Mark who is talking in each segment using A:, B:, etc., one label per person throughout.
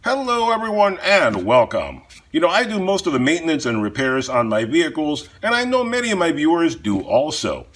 A: Hello everyone and welcome. I do most of the maintenance and repairs on my vehicles, and I know many of my viewers do also.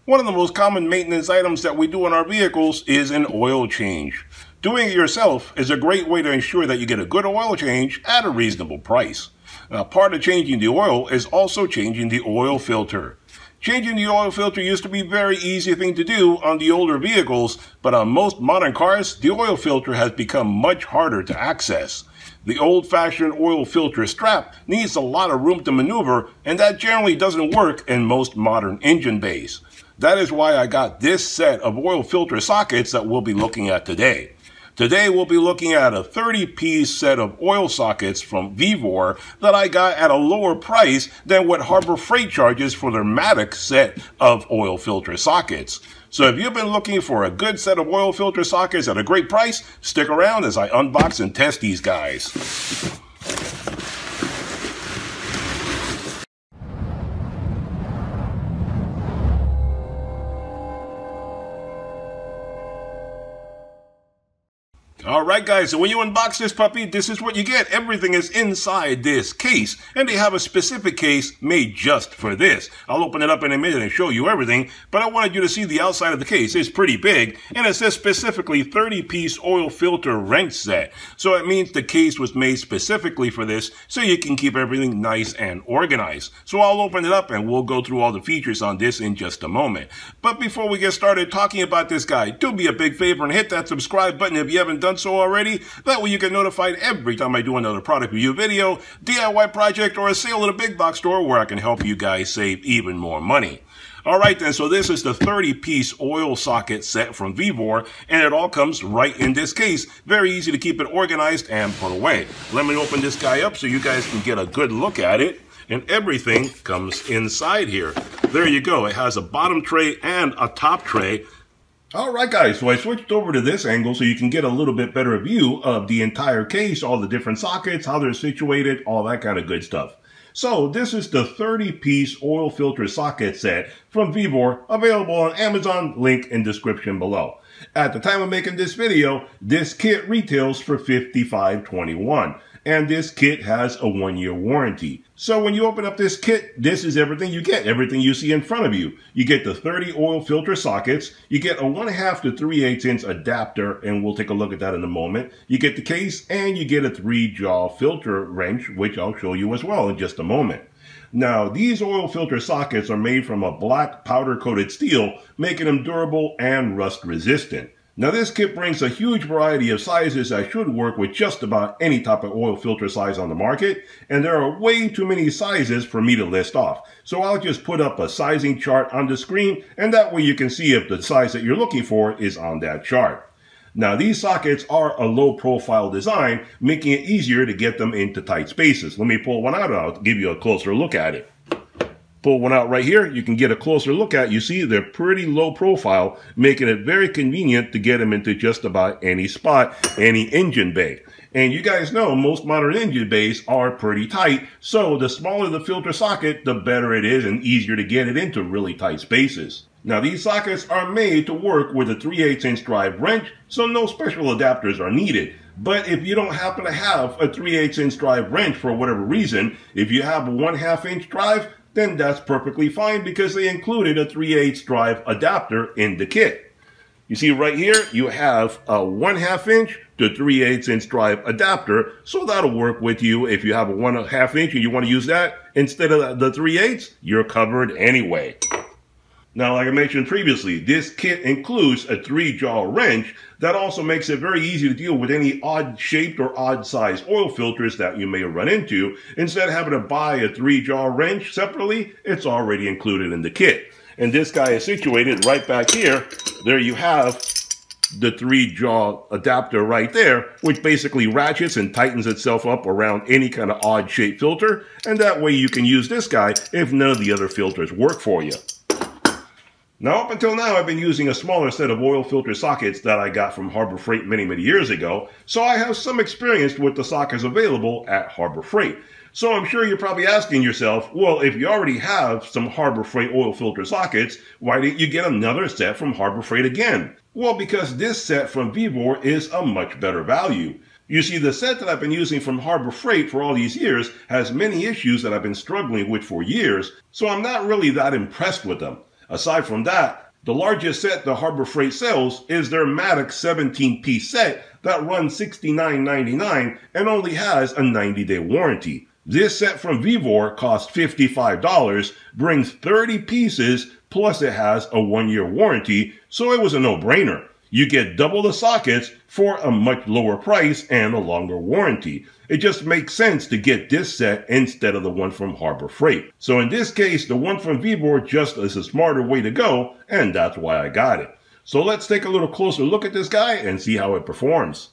A: One of the most common maintenance items that we do on our vehicles is an oil change. Doing it yourself is a great way to ensure that you get a good oil change at a reasonable price. Now, part of changing the oil is also changing the oil filter. Changing the oil filter used to be a very easy thing to do on the older vehicles, but on most modern cars, the oil filter has become much harder to access. The old-fashioned oil filter strap needs a lot of room to maneuver, and that generally doesn't work in most modern engine bays. That is why I got this set of oil filter sockets that we'll be looking at today. Today we'll be looking at a 30-piece set of oil sockets from Vevor that I got at a lower price than what Harbor Freight charges for their Madoxx set of oil filter sockets. So if you've been looking for a good set of oil filter sockets at a great price, stick around as I unbox and test these guys. Alright guys, so when you unbox this puppy, this is what you get. Everything is inside this case, and they have a specific case made just for this. I'll open it up in a minute and show you everything, but I wanted you to see the outside of the case. It's pretty big, and it says specifically 30-piece oil filter wrench set. So it means the case was made specifically for this, so you can keep everything nice and organized. So I'll open it up and we'll go through all the features on this in just a moment. But before we get started talking about this guy, do me a big favor and hit that subscribe button if you haven't done so already. That way you get notified every time I do another product review video, DIY project, or a sale at a big box store where I can help you guys save even more money. Alright then, so this is the 30-piece oil socket set from Vevor, and it all comes right in this case. Very easy to keep it organized and put away. Let me open this guy up so you guys can get a good look at it. And everything comes inside here. There you go. It has a bottom tray and a top tray. Alright guys, so I switched over to this angle so you can get a little bit better view of the entire case, all the different sockets, how they're situated, all that kind of good stuff. So this is the 30-piece oil filter socket set from Vevor, available on Amazon, link in description below. At the time of making this video, this kit retails for $55.21. And this kit has a 1-year warranty. So when you open up this kit, this is everything you get, everything you see in front of you. You get the 30 oil filter sockets, you get a 1/2 to 3/8 inch adapter, and we'll take a look at that in a moment. You get the case, and you get a 3-jaw filter wrench, which I'll show you as well in just a moment. Now, these oil filter sockets are made from a black powder-coated steel, making them durable and rust-resistant. Now this kit brings a huge variety of sizes that should work with just about any type of oil filter size on the market, and there are way too many sizes for me to list off. So I'll just put up a sizing chart on the screen, and that way you can see if the size that you're looking for is on that chart. Now these sockets are a low profile design, making it easier to get them into tight spaces. Let me pull one out and I'll give you a closer look at it. Pull one out right here, you can get a closer look at. You see they're pretty low profile, making it very convenient to get them into just about any spot, any engine bay. And you guys know most modern engine bays are pretty tight, so the smaller the filter socket, the better it is and easier to get it into really tight spaces. Now these sockets are made to work with a 3/8 inch drive wrench, so no special adapters are needed. But if you don't happen to have a 3/8 inch drive wrench for whatever reason, if you have a 1/2 inch drive, then that's perfectly fine because they included a 3/8 drive adapter in the kit. You see right here, you have a 1/2 inch to 3/8 inch drive adapter, so that'll work with you if you have a 1/2 inch and you want to use that instead of the 3/8, you're covered anyway. Now, like I mentioned previously, this kit includes a 3-jaw wrench that also makes it very easy to deal with any odd-shaped or odd-sized oil filters that you may run into. Instead of having to buy a 3-jaw wrench separately, it's already included in the kit. And this guy is situated right back here. There you have the 3-jaw adapter right there, which basically ratchets and tightens itself up around any kind of odd-shaped filter. And that way you can use this guy if none of the other filters work for you. Now, up until now, I've been using a smaller set of oil filter sockets that I got from Harbor Freight many years ago, so I have some experience with the sockets available at Harbor Freight. So I'm sure you're probably asking yourself, well, if you already have some Harbor Freight oil filter sockets, why didn't you get another set from Harbor Freight again? Well, because this set from Vevor is a much better value. You see, the set that I've been using from Harbor Freight for all these years has many issues that I've been struggling with for years, so I'm not really that impressed with them. Aside from that, the largest set the Harbor Freight sells is their Madoxx 17-piece set that runs $69.99 and only has a 90-day warranty. This set from Vevor costs $55, brings 30 pieces, plus it has a 1-year warranty, so it was a no-brainer. You get double the sockets for a much lower price and a longer warranty. It just makes sense to get this set instead of the one from Harbor Freight. So in this case, the one from Vevor just is a smarter way to go, and that's why I got it. So let's take a little closer look at this guy and see how it performs.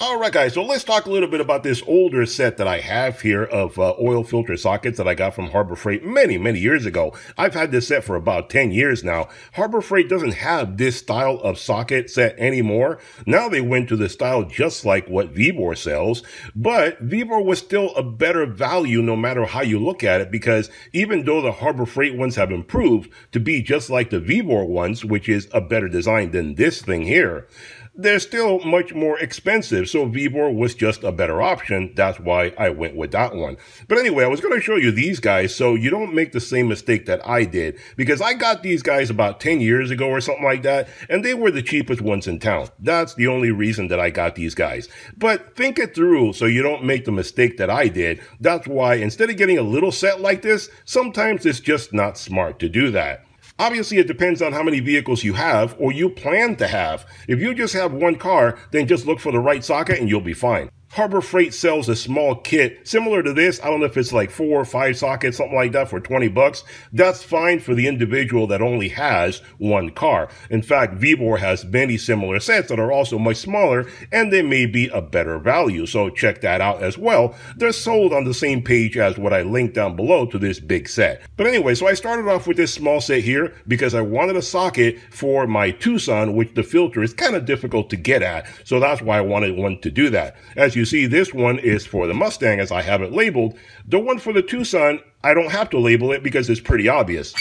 A: Alright guys, so let's talk a little bit about this older set that I have here of oil filter sockets that I got from Harbor Freight many years ago. I've had this set for about 10 years now. Harbor Freight doesn't have this style of socket set anymore. Now they went to the style just like what Vevor sells, but Vevor was still a better value no matter how you look at it, because even though the Harbor Freight ones have improved to be just like the Vevor ones, which is a better design than this thing here, they're still much more expensive, so Vevor was just a better option. That's why I went with that one. But anyway, I was going to show you these guys so you don't make the same mistake that I did, because I got these guys about 10 years ago or something like that, and they were the cheapest ones in town. That's the only reason that I got these guys. But think it through so you don't make the mistake that I did. That's why instead of getting a little set like this, sometimes it's just not smart to do that. Obviously, it depends on how many vehicles you have or you plan to have. If you just have one car, then just look for the right socket and you'll be fine. Harbor Freight sells a small kit similar to this. I don't know if it's like 4 or 5 sockets, something like that, for 20 bucks. That's fine for the individual that only has one car. In fact, Vevor has many similar sets that are also much smaller, and they may be a better value. So check that out as well. They're sold on the same page as what I linked down below to this big set. But anyway, so I started off with this small set here because I wanted a socket for my Tucson, which the filter is kind of difficult to get at. So that's why I wanted one to do that. As you see, this one is for the Mustang as I have it labeled. The one for the Tucson, I don't have to label it because it's pretty obvious.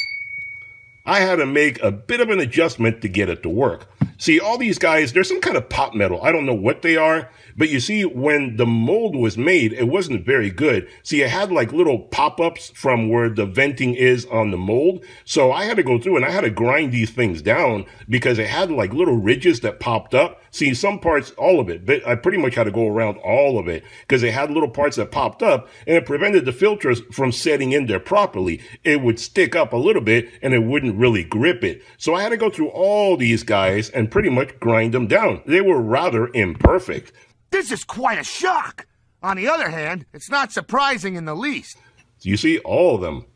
A: I had to make a bit of an adjustment to get it to work. See, all these guys, they're some kind of pot metal. I don't know what they are, but you see, when the mold was made, it wasn't very good. See, it had like little pop-ups from where the venting is on the mold. So I had to go through and I had to grind these things down because it had like little ridges that popped up. See, some parts, all of it, but I pretty much had to go around all of it because it had little parts that popped up and it prevented the filters from setting in there properly. It would stick up a little bit and it wouldn't really grip it. So I had to go through all these guys and pretty much grind them down. They were rather imperfect.
B: This is quite a shock. On the other hand, it's not surprising in the least.
A: So you see all of them.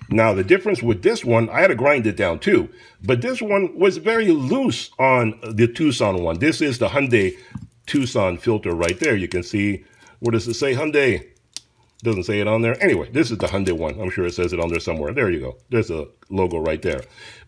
A: Now, the difference with this one, I had to grind it down too. But this one was very loose on the Tucson one. This is the Hyundai Tucson filter right there. You can see, what does it say, Hyundai? Doesn't say it on there. Anyway, this is the Hyundai one. I'm sure it says it on there somewhere. There you go. There's a logo right there.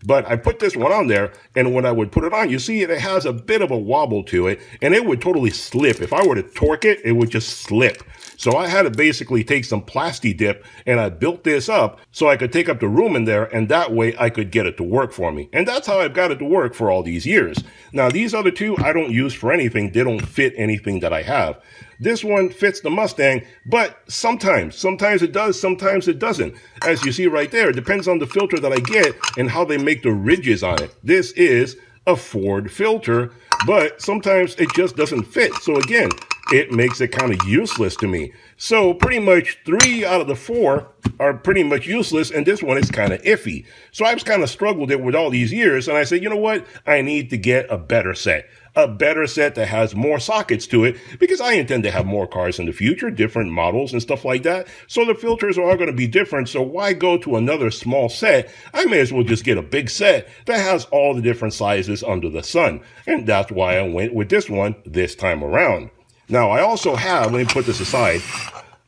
A: But I put this one on there, and when I would put it on, you see it has a bit of a wobble to it, and it would totally slip. If I were to torque it, it would just slip. So I had to basically take some Plasti Dip, and I built this up so I could take up the room in there, and that way I could get it to work for me. And that's how I've got it to work for all these years. Now, these other two I don't use for anything. They don't fit anything that I have. This one fits the Mustang, but sometimes it does, sometimes it doesn't. As you see right there, it depends on the filter that I get and how they make the ridges on it. This is a Ford filter, but sometimes it just doesn't fit. So again, it makes it kind of useless to me. So pretty much 3 out of the 4 are pretty much useless, and this one is kind of iffy. So I've kind of struggled it with all these years, and I said, you know what? I need to get a better set. A better set that has more sockets to it, because I intend to have more cars in the future, different models and stuff like that. So the filters are going to be different. So why go to another small set? I may as well just get a big set that has all the different sizes under the sun. And that's why I went with this one this time around. Now, I also have, let me put this aside,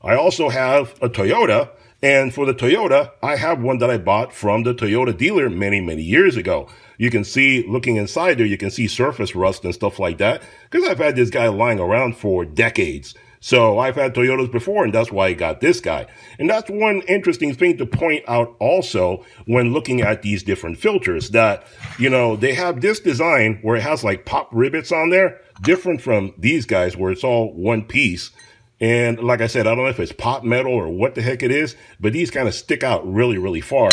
A: I also have a Toyota. And for the Toyota, I have one that I bought from the Toyota dealer many years ago. You can see, looking inside there, you can see surface rust and stuff like that, because I've had this guy lying around for decades. So I've had Toyotas before, and that's why I got this guy. And that's one interesting thing to point out also when looking at these different filters, that, you know, they have this design where it has like pop rivets on there. different from these guys where it's all one piece. And like I said, I don't know if it's pot metal or what the heck it is, but these kind of stick out really, really far.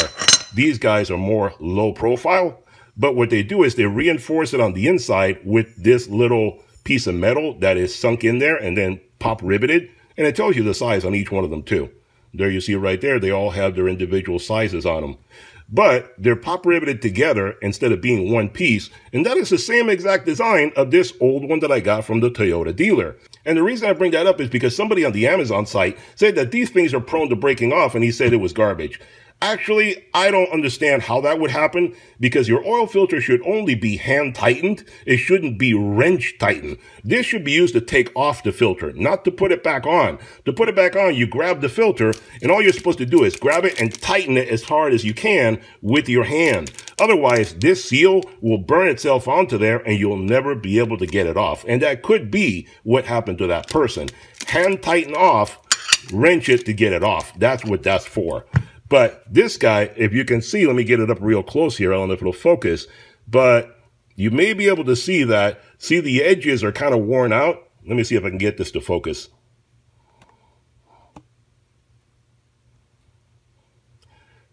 A: These guys are more low profile, but what they do is they reinforce it on the inside with this little piece of metal that is sunk in there and then pop riveted. And it tells you the size on each one of them too. There you see right there, they all have their individual sizes on them. But they're pop riveted together instead of being one piece. And that is the same exact design of this old one that I got from the Toyota dealer. And the reason I bring that up is because somebody on the Amazon site said that these things are prone to breaking off, and he said it was garbage. Actually, I don't understand how that would happen because your oil filter should only be hand tightened. It shouldn't be wrench tightened. This should be used to take off the filter, not to put it back on. To put it back on, you grab the filter and all you're supposed to do is grab it and tighten it as hard as you can with your hand. Otherwise, this seal will burn itself onto there and you'll never be able to get it off. And that could be what happened to that person. Hand tighten off, wrench it to get it off. That's what that's for. But this guy, if you can see, let me get it up real close here. I don't know if it'll focus, but you may be able to see that. See, the edges are kind of worn out. Let me see if I can get this to focus.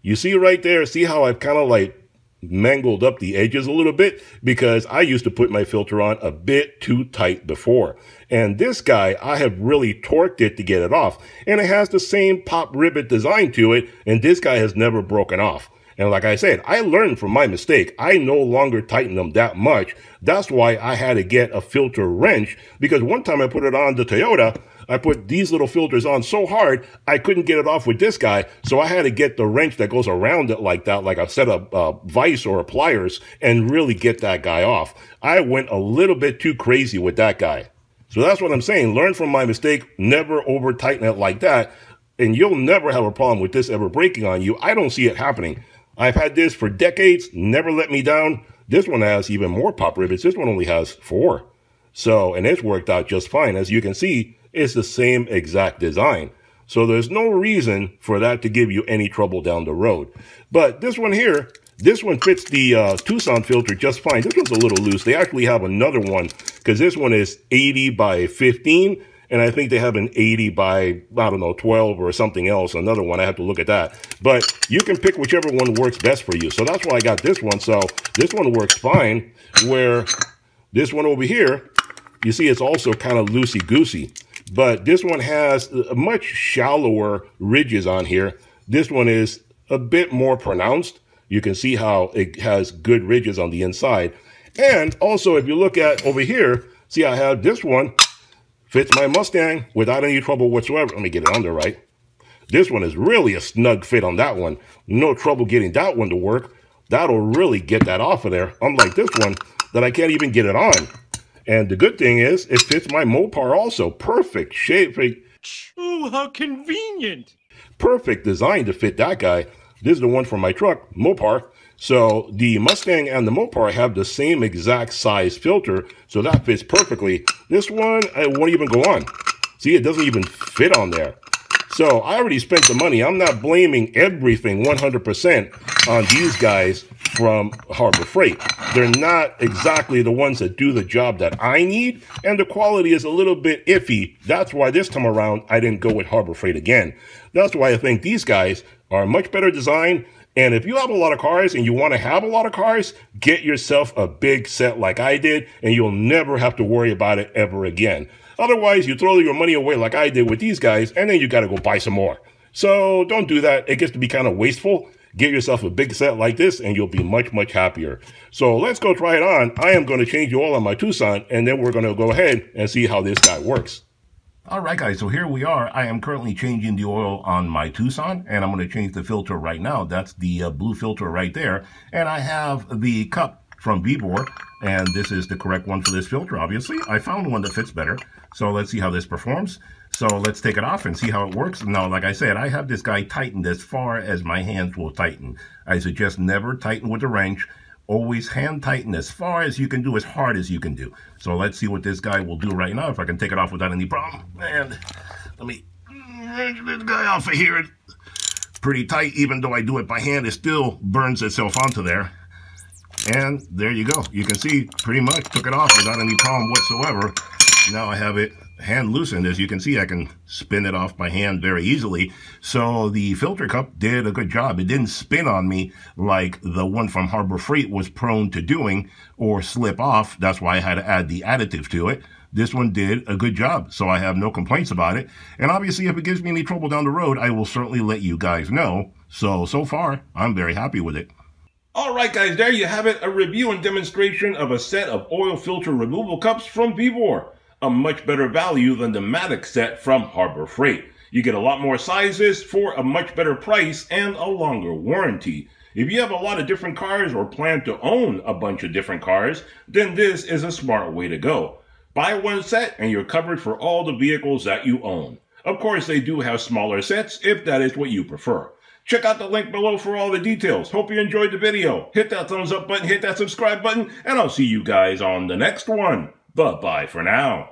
A: You see right there, see how I've kind of like mangled up the edges a little bit because I used to put my filter on a bit too tight before. And this guy, I have really torqued it to get it off. And it has the same pop rivet design to it. And this guy has never broken off. And like I said, I learned from my mistake. I no longer tighten them that much. That's why I had to get a filter wrench, because one time I put it on the Toyota, I put these little filters on so hard, I couldn't get it off with this guy. So I had to get the wrench that goes around it like that, like a set of vise or pliers, and really get that guy off. I went a little bit too crazy with that guy. So that's what I'm saying. Learn from my mistake. Never over tighten it like that. And you'll never have a problem with this ever breaking on you. I don't see it happening. I've had this for decades, never let me down. This one has even more pop rivets. This one only has 4. So, and it's worked out just fine. As you can see, it's the same exact design. So there's no reason for that to give you any trouble down the road. But this one here, this one fits the Tucson filter just fine. This one's a little loose. They actually have another one because this one is 80 by 15. And I think they have an 80 by, I don't know, 12 or something else. Another one, I have to look at that. But you can pick whichever one works best for you. So that's why I got this one. So this one works fine, where this one over here, you see it's also kind of loosey-goosey. But this one has much shallower ridges on here. This one is a bit more pronounced. You can see how it has good ridges on the inside. And also, if you look at over here, see I have this one. Fits my Mustang without any trouble whatsoever. Let me get it under right. This one is really a snug fit on that one. No trouble getting that one to work. That'll really get that off of there. Unlike this one that I can't even get it on. And the good thing is it fits my Mopar also. Perfect shape.
C: Oh, how convenient.
A: Perfect design to fit that guy. This is the one for my truck, Mopar. So the Mustang and the Mopar have the same exact size filter, so that fits perfectly. This one, it won't even go on. See, it doesn't even fit on there. So I already spent the money. I'm not blaming everything 100% on these guys from Harbor Freight. They're not exactly the ones that do the job that I need, and the quality is a little bit iffy. That's why this time around, I didn't go with Harbor Freight again. That's why I think these guys are much better designed. And if you have a lot of cars and you want to have a lot of cars, get yourself a big set like I did, and you'll never have to worry about it ever again. Otherwise, you throw your money away like I did with these guys, and then you got to go buy some more. So don't do that. It gets to be kind of wasteful. Get yourself a big set like this, and you'll be much, much happier. So let's go try it on. I am going to change the oil on my Tucson, and then we're going to go ahead and see how this guy works. All right, guys, so here we are. I am currently changing the oil on my Tucson, and I'm going to change the filter right now. That's the blue filter right there. And I have the cup from Vevor, and this is the correct one for this filter, obviously. I found one that fits better, so let's see how this performs. So let's take it off and see how it works. Now, like I said, I have this guy tightened as far as my hands will tighten. I suggest never tighten with a wrench. Always hand tighten as far as you can do, as hard as you can do. So let's see what this guy will do right now, if I can take it off without any problem. And let me wrench this guy off of here. Pretty tight, even though I do it by hand, it still burns itself onto there. And there you go. You can see pretty much took it off without any problem whatsoever. Now I have it hand loosened. As you can see, I can spin it off by hand very easily. So the filter cup did a good job. It didn't spin on me like the one from Harbor Freight was prone to doing or slip off. That's why I had to add the additive to it. This one did a good job, so I have no complaints about it. And obviously, if it gives me any trouble down the road, I will certainly let you guys know. So far, I'm very happy with it. Alright guys, there you have it, a review and demonstration of a set of oil filter removal cups from Vevor. A much better value than the Madoxx set from Harbor Freight. You get a lot more sizes for a much better price and a longer warranty. If you have a lot of different cars or plan to own a bunch of different cars, then this is a smart way to go. Buy one set and you're covered for all the vehicles that you own. Of course, they do have smaller sets if that is what you prefer. Check out the link below for all the details. Hope you enjoyed the video. Hit that thumbs up button, hit that subscribe button, and I'll see you guys on the next one. Bye-bye for now.